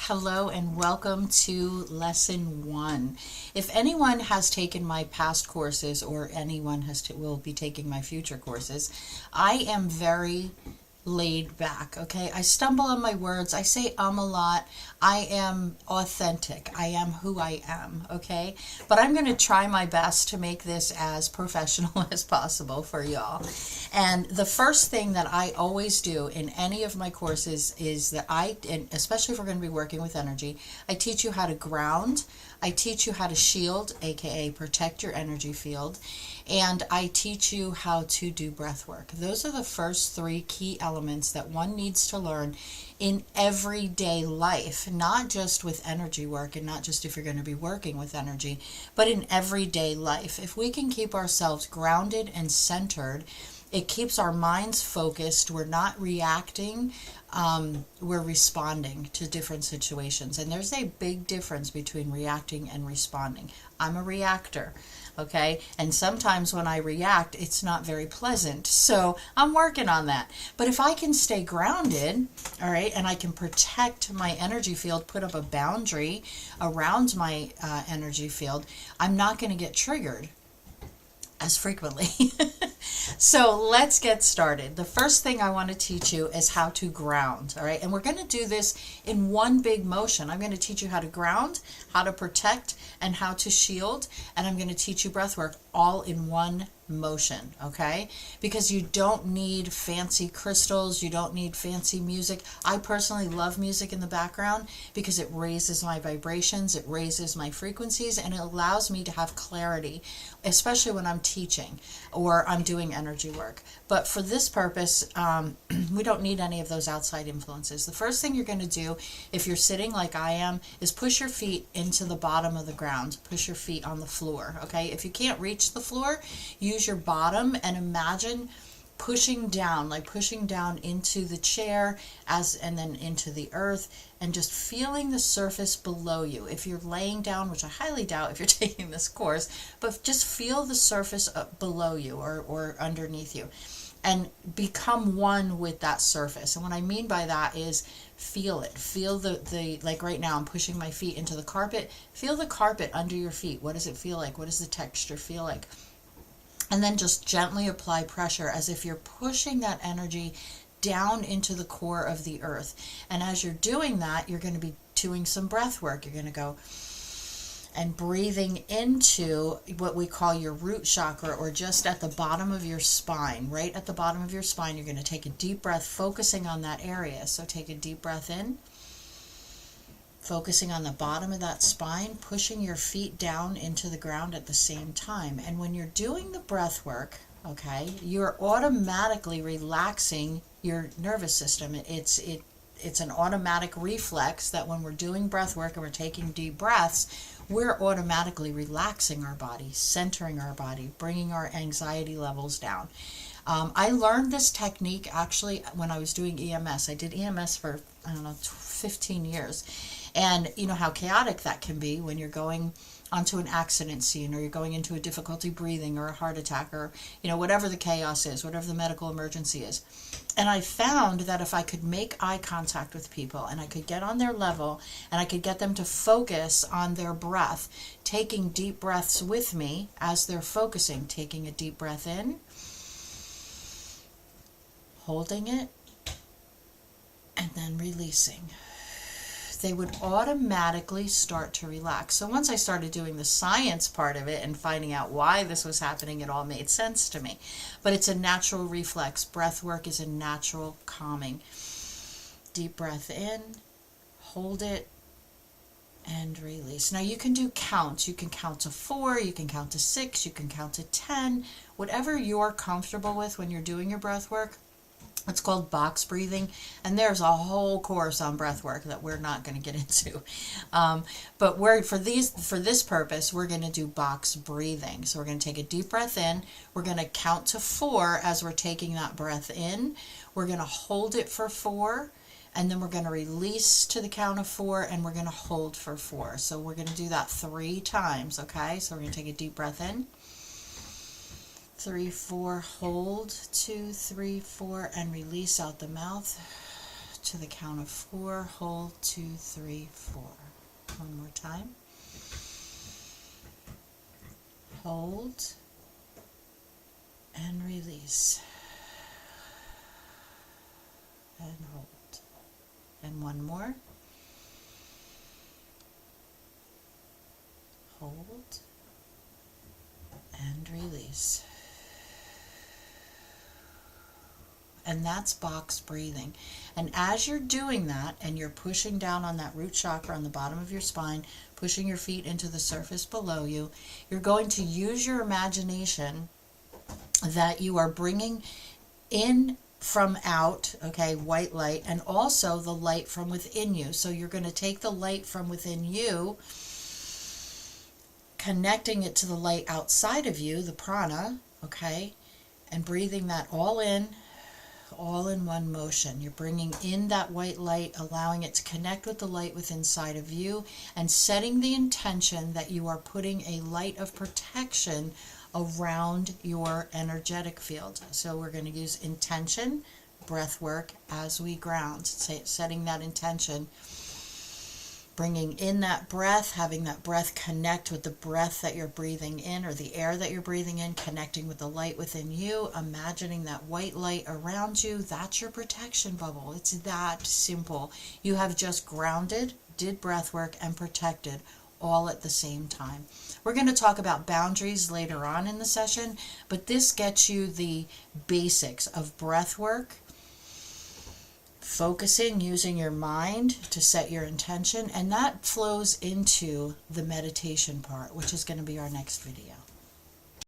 Hello and welcome to lesson 1. If anyone has taken my past courses or anyone will be taking my future courses, I am very laid back, okay? I stumble on my words. I say a lot. I am authentic. I am who I am, okay? But I'm going to try my best to make this as professional as possible for y'all. And the first thing that I always do in any of my courses is that and especially if we're going to be working with energy, I teach you how to ground. I teach you how to shield, aka protect your energy field, and I teach you how to do breath work. Those are the first 3 key elements that one needs to learn in everyday life, not just with energy work and not just if you're going to be working with energy, but in everyday life. If we can keep ourselves grounded and centered, it keeps our minds focused. We're not reacting. We're responding to different situations. And there's a big difference between reacting and responding. I'm a reactor, okay? And sometimes when I react, it's not very pleasant. So I'm working on that. But if I can stay grounded, all right, and I can protect my energy field, put up a boundary around my energy field, I'm not going to get triggered as frequently. So let's get started. The first thing I want to teach you is how to ground, all right? And we're going to do this in one big motion. I'm going to teach you how to ground, how to protect, and how to shield, and I'm going to teach you breath work all in one motion, okay? Because you don't need fancy crystals, you don't need fancy music. I personally love music in the background because it raises my vibrations, it raises my frequencies, and it allows me to have clarity, especially when I'm teaching or I'm doing energy work. But for this purpose, we don't need any of those outside influences. The first thing you're going to do, if you're sitting like I am, is push your feet into the bottom of the ground. Push your feet on the floor, okay? If you can't reach the floor, use your bottom and imagine pushing down, like pushing down into the chair and then into the earth, and just feeling the surface below you. If you're laying down, which I highly doubt if you're taking this course, but just feel the surface below you or underneath you and become one with that surface. And what I mean by that is feel it. Feel the like right now I'm pushing my feet into the carpet. Feel the carpet under your feet. What does it feel like? What does the texture feel like? And then just gently apply pressure as if you're pushing that energy down into the core of the earth. And as you're doing that, you're going to be doing some breath work. You're going to go and breathing into what we call your root chakra, or just at the bottom of your spine. Right at the bottom of your spine, you're going to take a deep breath, focusing on that area. So take a deep breath in, focusing on the bottom of that spine, pushing your feet down into the ground at the same time. And when you're doing the breath work, okay, you're automatically relaxing your nervous system. It's an automatic reflex that when we're doing breath work and we're taking deep breaths, we're automatically relaxing our body, centering our body, bringing our anxiety levels down. I learned this technique actually when I was doing EMS. I did EMS for, 15 years. And you know how chaotic that can be when you're going onto an accident scene, or you're going into a difficulty breathing or a heart attack, or whatever the chaos is, whatever the medical emergency is. And I found that if I could make eye contact with people and I could get on their level and I could get them to focus on their breath, taking deep breaths with me as they're focusing, taking a deep breath in, holding it, and then releasing, they would automatically start to relax. So once I started doing the science part of it and finding out why this was happening, it all made sense to me. But it's a natural reflex. Breath work is a natural calming. Deep breath in, hold it, and release. Now you can do counts. You can count to 4, you can count to 6, you can count to 10, whatever you're comfortable with when you're doing your breath work. It's called box breathing, and there's a whole course on breath work that we're not going to get into. But for this purpose, we're going to do box breathing. So we're going to take a deep breath in. We're going to count to 4 as we're taking that breath in. We're going to hold it for 4, and then we're going to release to the count of 4, and we're going to hold for 4. So we're going to do that 3 times, okay? So we're going to take a deep breath in. 3, 4, hold, 2, 3, 4, and release out the mouth. to the count of 4. Hold, 2, 3, 4. One more time. Hold and release. And hold. And one more. Hold and release. And that's box breathing. And as you're doing that, and you're pushing down on that root chakra on the bottom of your spine, pushing your feet into the surface below you, you're going to use your imagination that you are bringing in from out, okay, white light, and also the light from within you. So you're going to take the light from within you, connecting it to the light outside of you, the prana, okay, and breathing that all in one motion. You're bringing in that white light, allowing it to connect with the light within inside of you, and setting the intention that you are putting a light of protection around your energetic field. So we're going to use intention, breath work as we ground, setting that intention, bringing in that breath, having that breath connect with the breath that you're breathing in, or the air that you're breathing in, connecting with the light within you, imagining that white light around you. That's your protection bubble. It's that simple. You have just grounded, did breath work, and protected all at the same time. We're going to talk about boundaries later on in the session, but this gets you the basics of breath work, focusing, using your mind to set your intention, and that flows into the meditation part, which is going to be our next video.